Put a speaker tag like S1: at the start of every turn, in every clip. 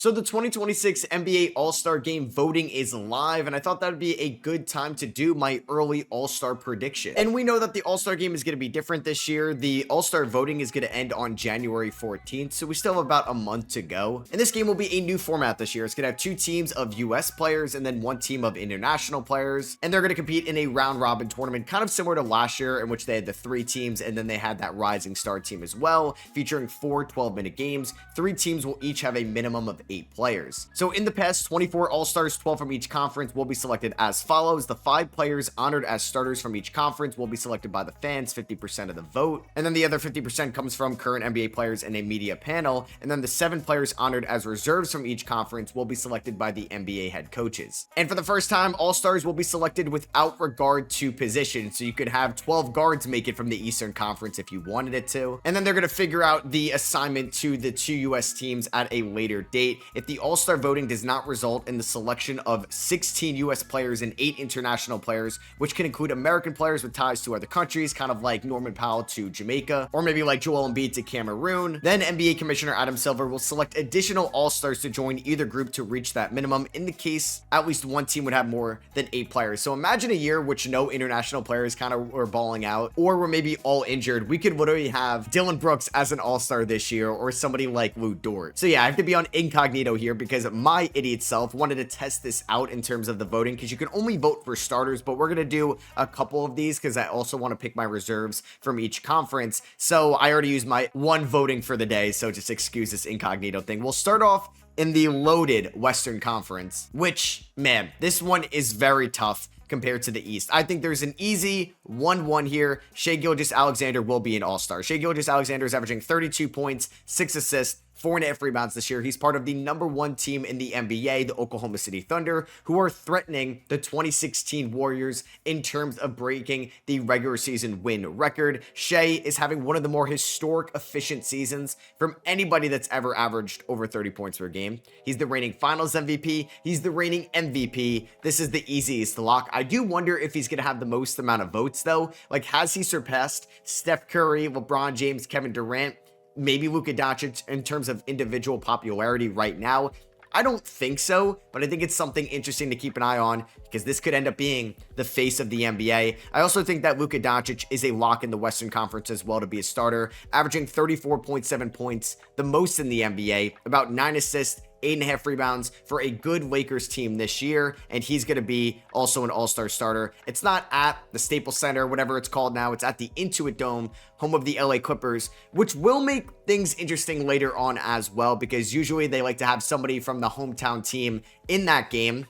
S1: So the 2026 NBA All-Star Game voting is live, and I thought that would be a good time to do my early All-Star prediction. And we know that the All-Star Game is going to be different this year. The All-Star voting is going to end on January 14th, so we still have about a month to go. And this game will be a new format this year. It's going to have 2 teams of US players and then 1 team of international players, and they're going to compete in a round-robin tournament, kind of similar to last year, in which they had the 3 teams, and then they had that rising star team as well, featuring 4 12-minute games. 3 teams will each have a minimum of 8 players. So in the past 24 All-Stars, 12 from each conference will be selected as follows. The 5 players honored as starters from each conference will be selected by the fans, 50% of the vote. And then the other 50% comes from current NBA players in a media panel. And then the 7 players honored as reserves from each conference will be selected by the NBA head coaches. And for the first time, All-Stars will be selected without regard to position. So you could have 12 guards make it from the Eastern Conference if you wanted it to. And then they're going to figure out the assignment to the 2 US teams at a later date. If the All-Star voting does not result in the selection of 16 US players and 8 international players, which can include American players with ties to other countries, kind of like Norman Powell to Jamaica, or maybe like Joel Embiid to Cameroon, then NBA Commissioner Adam Silver will select additional All-Stars to join either group to reach that minimum. In the case, at least one team would have more than 8 players. So imagine a year which no international players kind of were balling out, or were maybe all injured. We could literally have Dylan Brooks as an All-Star this year, or somebody like Lou Dort. So yeah, I have to be on incognito here because my idiot self wanted to test this out in terms of the voting, because you can only vote for starters, but we're going to do a couple of these because I also want to pick my reserves from each conference. So I already used my one voting for the day, so just excuse this incognito thing. We'll start off in the loaded Western Conference, which, man, this one is very tough compared to the East. I think there's an easy 1-1 here. Shai Gilgeous-Alexander will be an All-Star. Shai Gilgeous-Alexander is averaging 32 points, 6 assists, 4.5 rebounds this year. He's part of the #1 team in the NBA, the Oklahoma City Thunder, who are threatening the 2016 Warriors in terms of breaking the regular season win record. Shai is having one of the more historic efficient seasons from anybody that's ever averaged over 30 points per game. He's the reigning Finals MVP. He's the reigning MVP. This is the easiest lock. I do wonder if he's going to have the most amount of votes, though. Like, has he surpassed Steph Curry, LeBron James, Kevin Durant, maybe Luka Doncic in terms of individual popularity right now? I don't think so, but I think it's something interesting to keep an eye on because this could end up being the face of the NBA. I also think that Luka Doncic is a lock in the Western Conference as well to be a starter, averaging 34.7 points, the most in the NBA, about 9 assists, 8.5 rebounds for a good Lakers team this year, and he's going to be also an All-Star starter. It's not at the Staples Center, whatever it's called now. It's at the Intuit Dome, home of the LA Clippers, which will make things interesting later on as well, because usually they like to have somebody from the hometown team in that game.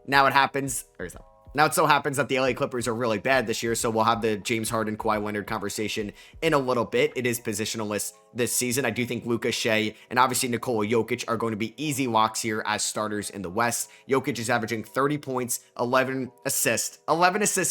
S1: Now it happens, Now it so happens that the LA Clippers are really bad this year, so we'll have the James Harden, Kawhi Leonard conversation in a little bit. It is positionless this season. I do think Luka, Shai, and obviously Nikola Jokic are going to be easy locks here as starters in the West. Jokic is averaging 30 points, 11 assists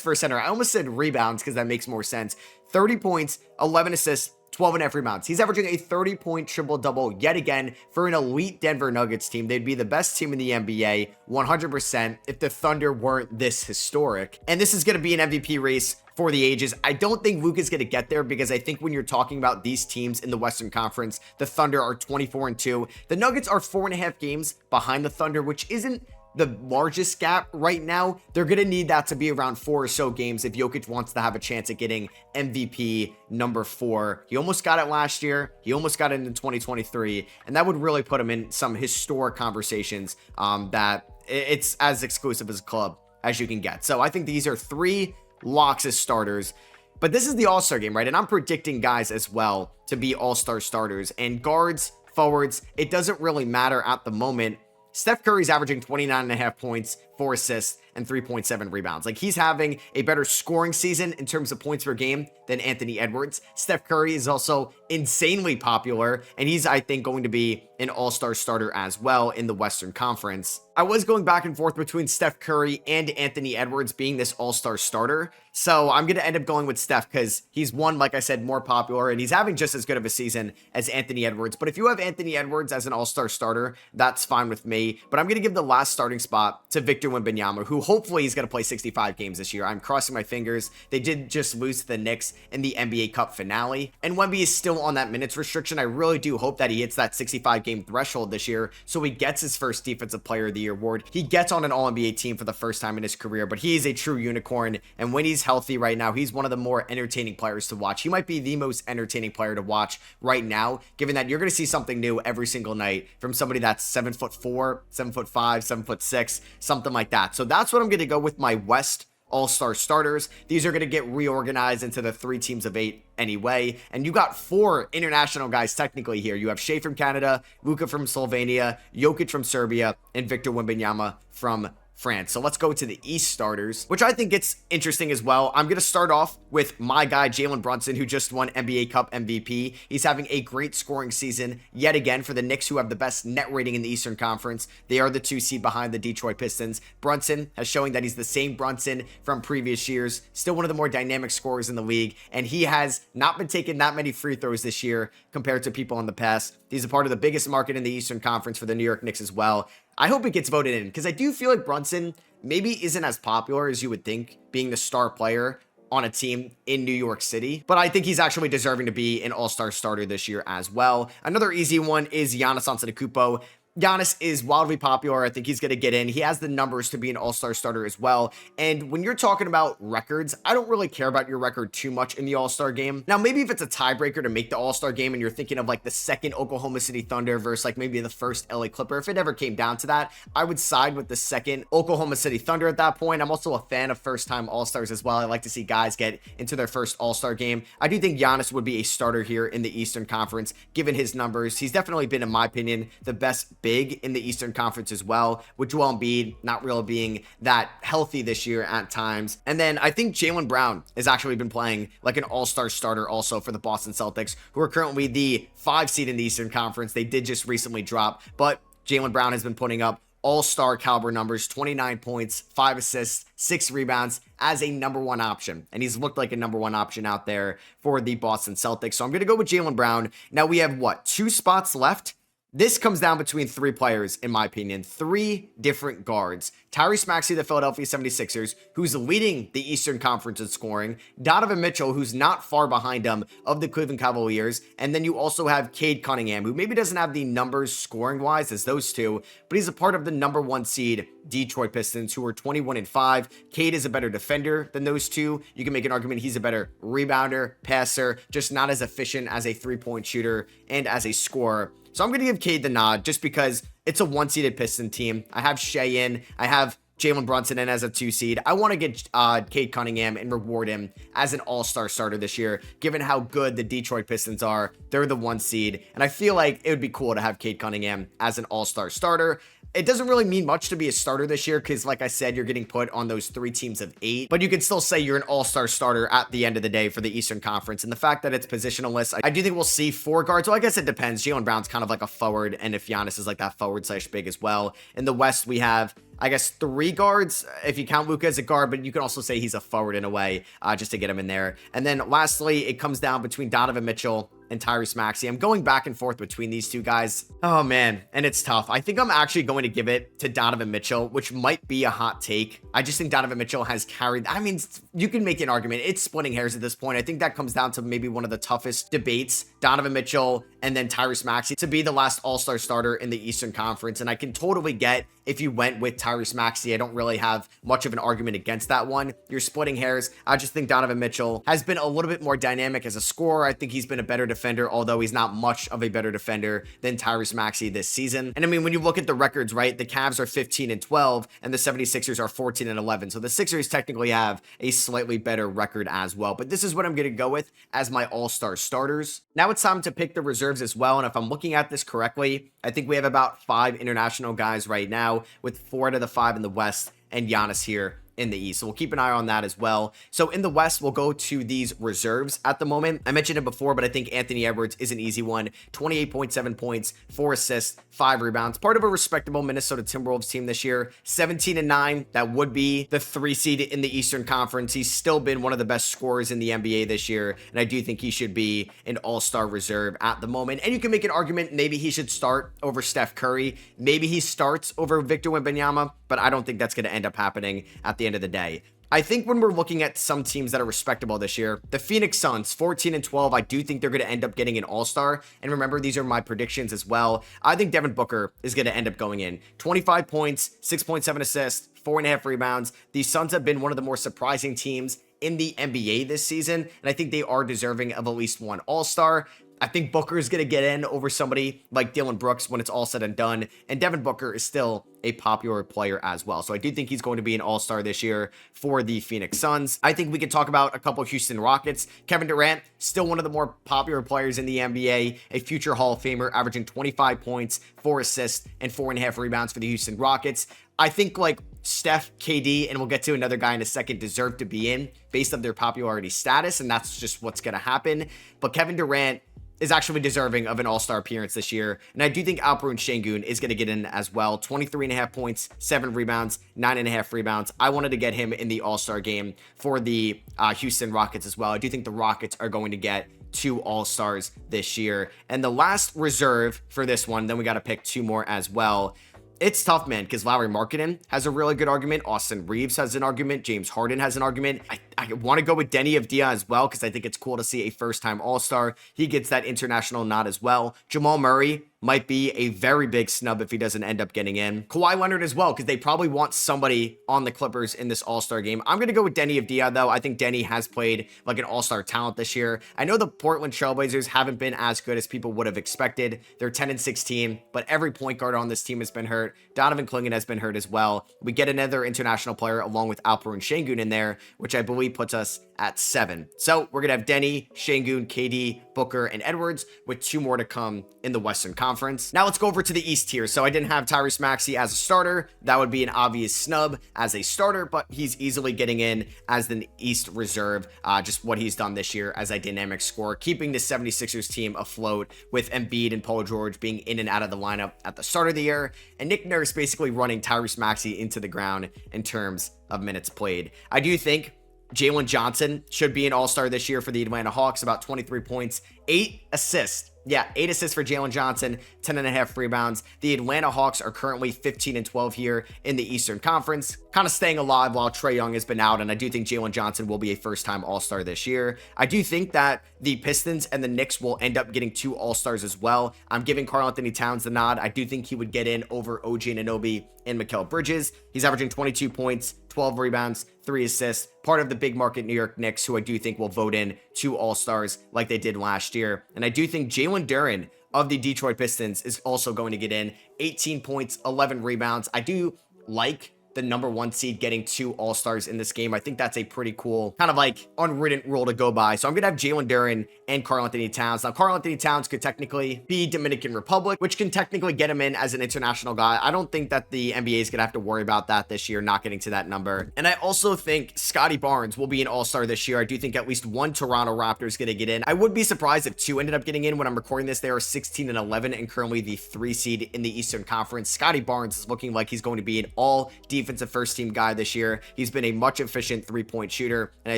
S1: for a center. I almost said rebounds because that makes more sense. 30 points, 11 assists, 12.5 rebounds. He's averaging a 30-point triple-double yet again for an elite Denver Nuggets team. They'd be the best team in the NBA 100% if the Thunder weren't this historic. And this is going to be an MVP race for the ages. I don't think Luka's going to get there because I think when you're talking about these teams in the Western Conference, the Thunder are 24-2. The Nuggets are 4.5 games behind the Thunder, which isn't the largest gap right now. They're going to need that to be around 4 or so games if Jokic wants to have a chance at getting MVP number 4. He almost got it last year. He almost got it in 2023. And that would really put him in some historic conversations that it's as exclusive as a club as you can get. So I think these are 3 locks as starters. But this is the All-Star game, right? And I'm predicting guys as well to be All-Star starters. And guards, forwards, it doesn't really matter at the moment. Steph Curry's averaging 29.5 points, 4 assists, and 3.7 rebounds. Like, he's having a better scoring season in terms of points per game than Anthony Edwards. Steph Curry is also insanely popular, and he's, I think, going to be an All-Star starter as well in the Western Conference. I was going back and forth between Steph Curry and Anthony Edwards being this All-Star starter, so I'm going to end up going with Steph because he's one, like I said, more popular, and he's having just as good of a season as Anthony Edwards. But if you have Anthony Edwards as an All-Star starter, that's fine with me. But I'm going to give the last starting spot to Victor Victor Wembanyama, who hopefully is going to play 65 games this year. I'm crossing my fingers. They did just lose to the Knicks in the NBA Cup finale, and Wemby is still on that minutes restriction. I really do hope that he hits that 65 game threshold this year, so he gets his first Defensive Player of the Year award. He gets on an All-NBA team for the first time in his career, but he is a true unicorn, and when he's healthy right now, he's one of the more entertaining players to watch. He might be the most entertaining player to watch right now, given that you're going to see something new every single night from somebody that's 7'4", 7'5", 7'6", something like that. So that's what I'm going to go with my West All-Star starters. These are going to get reorganized into the 3 teams of 8 anyway, and you got 4 international guys technically here. You have Shea from Canada, Luka from Slovenia, Jokic from Serbia, and Victor Wembanyama from France. So let's go to the East starters, which I think it's interesting as well. I'm going to start off with my guy, Jalen Brunson, who just won NBA Cup MVP. He's having a great scoring season yet again for the Knicks, who have the best net rating in the Eastern Conference. They are the 2 seed behind the Detroit Pistons. Brunson has showing that he's the same Brunson from previous years, still one of the more dynamic scorers in the league, and he has not been taking that many free throws this year compared to people in the past. He's a part of the biggest market in the Eastern Conference for the New York Knicks as well. I hope it gets voted in, because I do feel like Brunson maybe isn't as popular as you would think, being the star player on a team in New York City, but I think he's actually deserving to be an all-star starter this year as well. Another easy one is Giannis Antetokounmpo. Giannis is wildly popular. I think he's going to get in. He has the numbers to be an all-star starter as well. And when you're talking about records, I don't really care about your record too much in the all-star game. Now, maybe if it's a tiebreaker to make the all-star game and you're thinking of like the second Oklahoma City Thunder versus like maybe the first LA Clipper, if it ever came down to that, I would side with the second Oklahoma City Thunder at that point. I'm also a fan of first-time all-stars as well. I like to see guys get into their first all-star game. I do think Giannis would be a starter here in the Eastern Conference, given his numbers. He's definitely been, in my opinion, the best big in the Eastern Conference as well, with Joel Embiid not really being that healthy this year at times. And then I think Jaylen Brown has actually been playing like an all-star starter also for the Boston Celtics, who are currently the 5 seed in the Eastern Conference. They did just recently drop, but Jaylen Brown has been putting up all-star caliber numbers, 29 points, 5 assists, 6 rebounds as a number 1 option. And he's looked like a number 1 option out there for the Boston Celtics. So I'm going to go with Jaylen Brown. Now we have 2 spots left. This comes down between 3 players, in my opinion, 3 different guards. Tyrese Maxey, the Philadelphia 76ers, who's leading the Eastern Conference in scoring. Donovan Mitchell, who's not far behind him, of the Cleveland Cavaliers. And then you also have Cade Cunningham, who maybe doesn't have the numbers scoring-wise as those two, but he's a part of the number 1 seed Detroit Pistons, who are 21-5. Cade is a better defender than those two. You can make an argument he's a better rebounder, passer, just not as efficient as a 3-point shooter and as a scorer. So I'm going to give Cade the nod just because it's a 1-seeded Piston team. I have Shea in. I have Jalen Brunson in as a 2 seed. I want to get Cade Cunningham and reward him as an all-star starter this year, given how good the Detroit Pistons are. They're the 1 seed, and I feel like it would be cool to have Cade Cunningham as an all-star starter. It doesn't really mean much to be a starter this year because, like I said, you're getting put on those 3 teams of 8. But you can still say you're an all-star starter at the end of the day for the Eastern Conference. And the fact that it's positionless, I do think we'll see 4 guards. Well, I guess it depends. Jaylen Brown's kind of like a forward, and if Giannis is like that forward/big as well. In the West, we have, I guess, 3 guards, if you count Luka as a guard, but you can also say he's a forward in a way, just to get him in there. And then lastly, it comes down between Donovan Mitchell and Tyrese Maxey. I'm going back and forth between these 2 guys. Oh man, and it's tough. I think I'm actually going to give it to Donovan Mitchell, which might be a hot take. I just think Donovan Mitchell has carried, I mean, you can make an argument. It's splitting hairs at this point. I think that comes down to maybe one of the toughest debates, Donovan Mitchell and then Tyrese Maxey to be the last all-star starter in the Eastern Conference. And I can totally get if you went with Tyrese Maxey. I don't really have much of an argument against that one. You're splitting hairs. I just think Donovan Mitchell has been a little bit more dynamic as a scorer. I think he's been a better defender, although he's not much of a better defender than Tyrese Maxey this season. And I mean, when you look at the records, right, the Cavs are 15-12 and the 76ers are 14-11. So the Sixers technically have a slightly better record as well. But this is what I'm going to go with as my all-star starters. Now it's time to pick the reserves as well. And if I'm looking at this correctly, I think we have about 5 international guys right now, with 4 out of the 5 in the West and Giannis here in the East. So we'll keep an eye on that as well. So in the West, we'll go to these reserves at the moment. I mentioned it before, but I think Anthony Edwards is an easy one. 28.7 points, 4 assists, 5 rebounds. Part of a respectable Minnesota Timberwolves team this year. 17-9. That would be the 3 seed in the Eastern Conference. He's still been one of the best scorers in the NBA this year, and I do think he should be an all-star reserve at the moment. And you can make an argument maybe he should start over Steph Curry. Maybe he starts over Victor Wembanyama, but I don't think that's going to end up happening at the end of the day. I think when we're looking at some teams that are respectable this year, the Phoenix Suns, 14-12, I do think they're going to end up getting an all-star. And remember, these are my predictions as well. I think Devin Booker is going to end up going in. 25 points, 6.7 assists, 4.5 rebounds. These Suns have been one of the more surprising teams in the NBA this season, and I think they are deserving of at least one all-star. I think Booker is going to get in over somebody like Dillon Brooks when it's all said and done. And Devin Booker is still a popular player as well. So I do think he's going to be an all-star this year for the Phoenix Suns. I think we could talk about a couple of Houston Rockets. Kevin Durant, still one of the more popular players in the NBA, a future Hall of Famer, averaging 25 points, 4 assists, and 4.5 rebounds for the Houston Rockets. I think like Steph, KD, and we'll get to another guy in a second, deserve to be in based on their popularity status, and that's just what's going to happen. But Kevin Durant is actually deserving of an all-star appearance this year. And I do think Alperen Şengün is going to get in as well. 23.5 points, 7 rebounds, 9.5 rebounds. I wanted to get him in the all-star game for the Houston Rockets as well. I do think the Rockets are going to get 2 all-stars this year. And the last reserve for this one, then we got to pick 2 more as well. It's tough, man, because Lauri Markkanen has a really good argument. Austin Reeves has an argument. James Harden has an argument. I want to go with Denny Avdija as well because I think it's cool to see a first-time All-Star. He gets that international nod as well. Jamal Murray might be a very big snub if he doesn't end up getting in. Kawhi Leonard as well, because they probably want somebody on the Clippers in this All-Star game. I'm going to go with Denny Avdija, though. I think Denny has played like an All-Star talent this year. I know the Portland Trailblazers haven't been as good as people would have expected. They're 10-16, but every point guard on this team has been hurt. Donovan Clingan has been hurt as well. We get another international player along with Alperen Şengün in there, which I believe puts us at 7. So we're going to have Denny, Şengün, KD, Booker, and Edwards, with 2 more to come in the Western Conference. Now let's go over to the East tier. So I didn't have Tyrese Maxey as a starter. That would be an obvious snub as a starter, but he's easily getting in as an East reserve. Just what he's done this year as a dynamic scorer, keeping the 76ers team afloat with Embiid and Paul George being in and out of the lineup at the start of the year, and Nick Nurse basically running Tyrese Maxey into the ground in terms of minutes played. I do think Jalen Johnson should be an all-star this year for the Atlanta Hawks, about 23 points, 8 assists. Yeah, 8 assists for Jalen Johnson, 10.5 rebounds. The Atlanta Hawks are currently 15-12 here in the Eastern Conference, kind of staying alive while Trae Young has been out, and I do think Jalen Johnson will be a first-time All-Star this year. I do think that the Pistons and the Knicks will end up getting 2 All-Stars as well. I'm giving Karl-Anthony Towns the nod. I do think he would get in over OG Anunoby and Mikal Bridges. He's averaging 22 points, 12 rebounds, 3 assists, part of the big market New York Knicks, who I do think will vote in 2 All-Stars like they did last year. And I do think Jalen Duren of the Detroit Pistons is also going to get in. 18 points, 11 rebounds. I do like the number 1 seed getting 2 All-Stars in this game. I think that's a pretty cool kind of like unwritten rule to go by. So I'm going to have Jalen Duren and Karl-Anthony Towns. Now, Karl-Anthony Towns could technically be Dominican Republic, which can technically get him in as an international guy. I don't think that the NBA is going to have to worry about that this year, not getting to that number. And I also think Scotty Barnes will be an All-Star this year. I do think at least 1 Toronto Raptor is going to get in. I would be surprised if 2 ended up getting in. When I'm recording this, they are 16-11 and currently the 3 seed in the Eastern Conference. Scotty Barnes is looking like he's going to be an all defensive first team guy this year. He's been a much efficient 3-point shooter, and I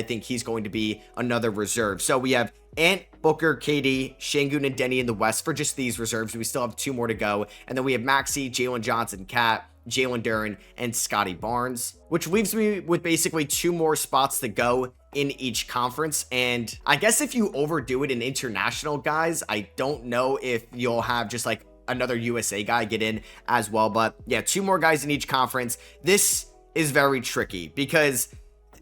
S1: think he's going to be another reserve. So we have Ant, Booker, KD, Şengün, and Denny in the West for just these reserves. We still have 2 more to go. And then we have Maxey, Jalen Johnson, Cat, Jalen Duren, and Scotty Barnes, which leaves me with basically 2 more spots to go in each conference. And I guess if you overdo it in international guys, I don't know if you'll have just like another USA guy get in as well. But yeah, 2 more guys in each conference. This is very tricky because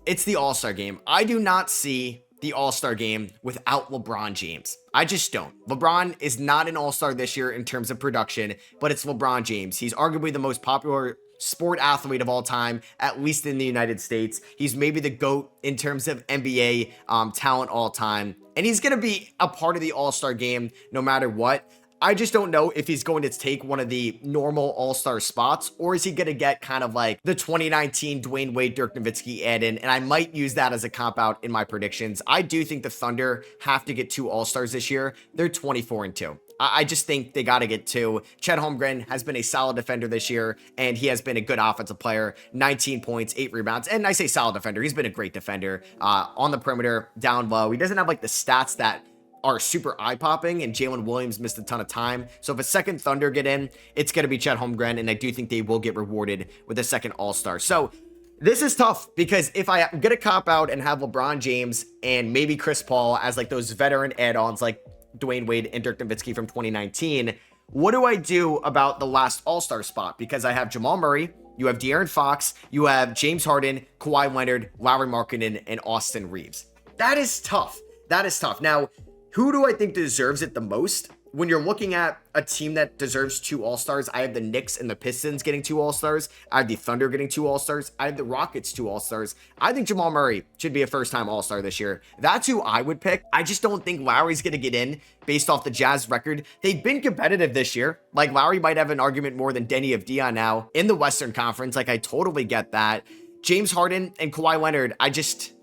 S1: it's the All-Star game. I do not see the All-Star game without LeBron James. I just don't. LeBron is not an All-Star this year in terms of production, but it's LeBron James. He's arguably the most popular sport athlete of all time, at least in the United States. He's maybe the GOAT in terms of NBA talent all time, and he's going to be a part of the All-Star game no matter what. I just don't know if he's going to take one of the normal all-star spots, or is he going to get kind of like the 2019 Dwayne Wade, Dirk Nowitzki add-in, and I might use that as a cop-out in my predictions. I do think the Thunder have to get 2 all-stars this year. They're 24-2. I just think they got to get 2. Chet Holmgren has been a solid defender this year, and he has been a good offensive player. 19 points, 8 rebounds, and I say solid defender. He's been a great defender on the perimeter, down low. He doesn't have like the stats that are super eye-popping, and Jalen Williams missed a ton of time. So if a second Thunder get in, it's going to be Chet Holmgren, and I do think they will get rewarded with a second All-Star. So this is tough, because if I'm going to cop out and have LeBron James and maybe Chris Paul as like those veteran add-ons like Dwayne Wade and Dirk Nowitzki from 2019, what do I do about the last All-Star spot? Because I have Jamal Murray, you have De'Aaron Fox, you have James Harden, Kawhi Leonard, Lauri Markkanen, and Austin Reeves. That is tough. That is tough. Now, who do I think deserves it the most? When you're looking at a team that deserves 2 All-Stars, I have the Knicks and the Pistons getting 2 All-Stars. I have the Thunder getting 2 All-Stars. I have the Rockets 2 All-Stars. I think Jamal Murray should be a first-time All-Star this year. That's who I would pick. I just don't think Lowry's going to get in based off the Jazz record. They've been competitive this year. Like, Lowry might have an argument more than Denny Avdia now in the Western Conference. Like, I totally get that. James Harden and Kawhi Leonard, I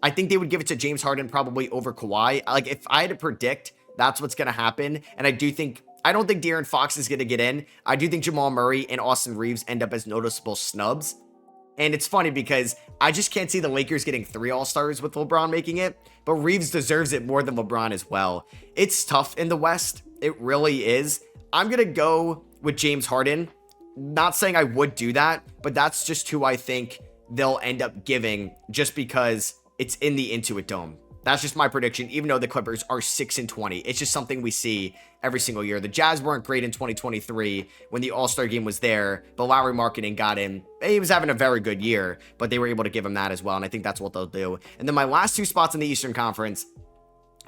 S1: think they would give it to James Harden probably over Kawhi. Like, if I had to predict, that's what's going to happen. And I don't think De'Aaron Fox is going to get in. I do think Jamal Murray and Austin Reeves end up as noticeable snubs. And it's funny because I just can't see the Lakers getting 3 All-Stars with LeBron making it, but Reeves deserves it more than LeBron as well. It's tough in the West. It really is. I'm going to go with James Harden. Not saying I would do that, but that's just who I think they'll end up giving, just because it's in the Intuit Dome. That's just my prediction, even though the Clippers are 6-20. It's just something we see every single year. The Jazz weren't great in 2023 when the All-Star game was there, but Lauri Markkanen got in. He was having a very good year, but they were able to give him that as well, and I think that's what they'll do. And then my last 2 spots in the Eastern Conference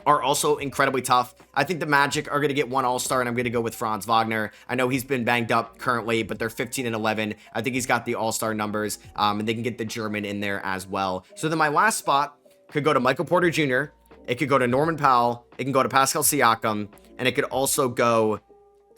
S1: are also incredibly tough. I think the Magic are going to get 1 All-Star, and I'm going to go with Franz Wagner. I know he's been banged up currently, but they're 15-11. I think he's got the All-Star numbers, and they can get the German in there as well. So then my last spot could go to Michael Porter Jr., it could go to Norman Powell, it can go to Pascal Siakam, and it could also go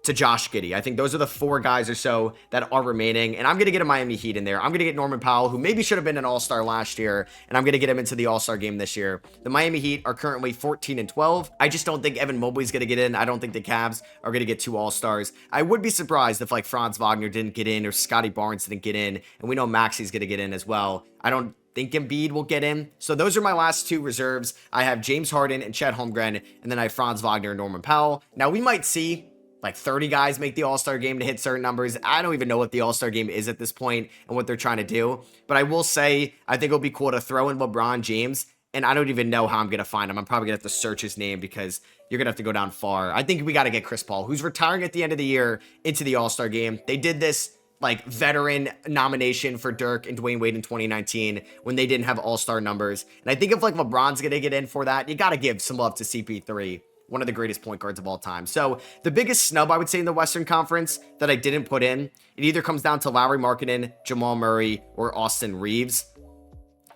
S1: to Josh Giddey. I think those are the 4 guys or so that are remaining, and I'm going to get a Miami Heat in there. I'm going to get Norman Powell, who maybe should have been an All-Star last year, and I'm going to get him into the All-Star game this year. The Miami Heat are currently 14-12. I just don't think Evan Mobley's going to get in. I don't think the Cavs are going to get 2 All-Stars. I would be surprised if like Franz Wagner didn't get in or Scotty Barnes didn't get in, and we know Maxi's going to get in as well. I don't think Embiid will get in. So those are my last 2 reserves. I have James Harden and Chet Holmgren, and then I have Franz Wagner and Norman Powell. Now, we might see like 30 guys make the All-Star game to hit certain numbers. I don't even know what the All-Star game is at this point and what they're trying to do. But I will say, I think it'll be cool to throw in LeBron James, and I don't even know how I'm going to find him. I'm probably going to have to search his name because you're going to have to go down far. I think we got to get Chris Paul, who's retiring at the end of the year, into the All-Star game. They did this like veteran nomination for Dirk and Dwayne Wade in 2019 when they didn't have All-Star numbers. And I think if like LeBron's going to get in for that, you got to give some love to CP3, one of the greatest point guards of all time. So the biggest snub I would say in the Western Conference that I didn't put in, it either comes down to Lauri Markkanen, Jamal Murray, or Austin Reeves.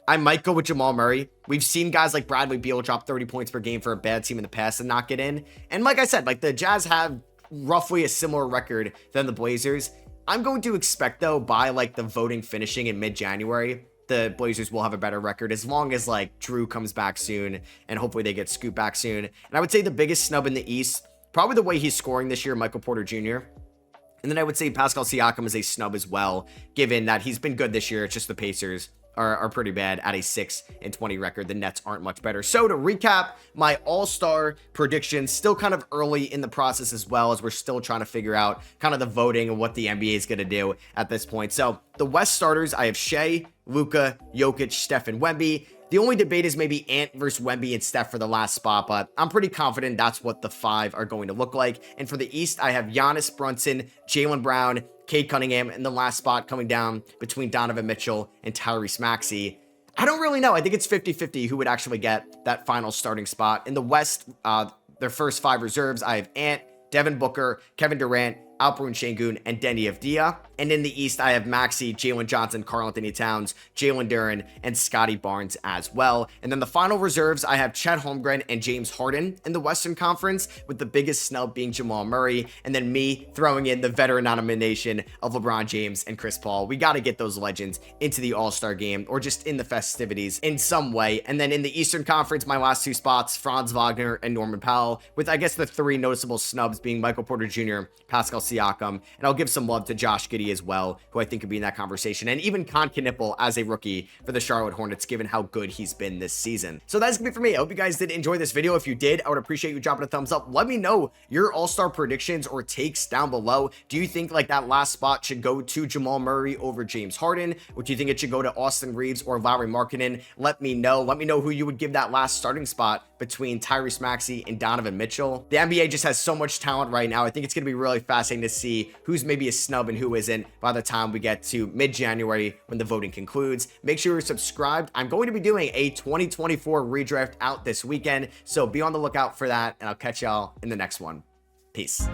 S1: I might go with Jamal Murray. We've seen guys like Bradley Beal drop 30 points per game for a bad team in the past and not get in. And like I said, like the Jazz have roughly a similar record than the Blazers. I'm going to expect, though, by like the voting finishing in mid-January, the Blazers will have a better record as long as like Drew comes back soon and hopefully they get Scoot back soon. And I would say the biggest snub in the East, probably the way he's scoring this year, Michael Porter Jr. And then I would say Pascal Siakam is a snub as well, given that he's been good this year. It's just the Pacers are pretty bad at a 6-20 record. The Nets aren't much better. So to recap, my all-star predictions, still kind of early in the process as well, as we're still trying to figure out kind of the voting and what the NBA is going to do at this point. So the West starters, I have Shea, Luka, Jokic, Steph, and Wemby. The only debate is maybe Ant versus Wemby and Steph for the last spot, but I'm pretty confident that's what the 5 are going to look like. And for the East, I have Giannis, Brunson, Jaylen Brown, Cade Cunningham, and the last spot coming down between Donovan Mitchell and Tyrese Maxey. I don't really know. I think it's 50-50 who would actually get that final starting spot. In the West, their first 5 reserves, I have Ant, Devin Booker, Kevin Durant, Alperen Şengün, and Deni Avdija. And in the East, I have Maxey, Jalen Johnson, Karl Anthony Towns, Jalen Duren, and Scotty Barnes as well. And then the final reserves, I have Chet Holmgren and James Harden in the Western Conference, with the biggest snub being Jamal Murray, and then me throwing in the veteran nomination of LeBron James and Chris Paul. We got to get those legends into the All-Star game, or just in the festivities in some way. And then in the Eastern Conference, my last two spots, Franz Wagner and Norman Powell, with I guess the three noticeable snubs being Michael Porter Jr., Pascal Siakam, and I'll give some love to Josh Giddey as well, who I think could be in that conversation, and even Con Knipple as a rookie for the Charlotte Hornets, given how good he's been this season. So that's gonna be for me. I hope you guys did enjoy this video. If you did, I would appreciate you dropping a thumbs up. Let me know your all-star predictions or takes down below. Do you think like that last spot should go to Jamal Murray over James Harden? Or do you think it should go to Austin Reeves or Lauri Markkanen? Let me know. Let me know who you would give that last starting spot between Tyrese Maxey and Donovan Mitchell. The NBA just has so much talent right now. I think it's going to be really fascinating to see who's maybe a snub and who isn't by the time we get to mid-January when the voting concludes. Make sure you're subscribed. I'm going to be doing a 2024 redraft out this weekend, so be on the lookout for that, and I'll catch y'all in the next one. Peace.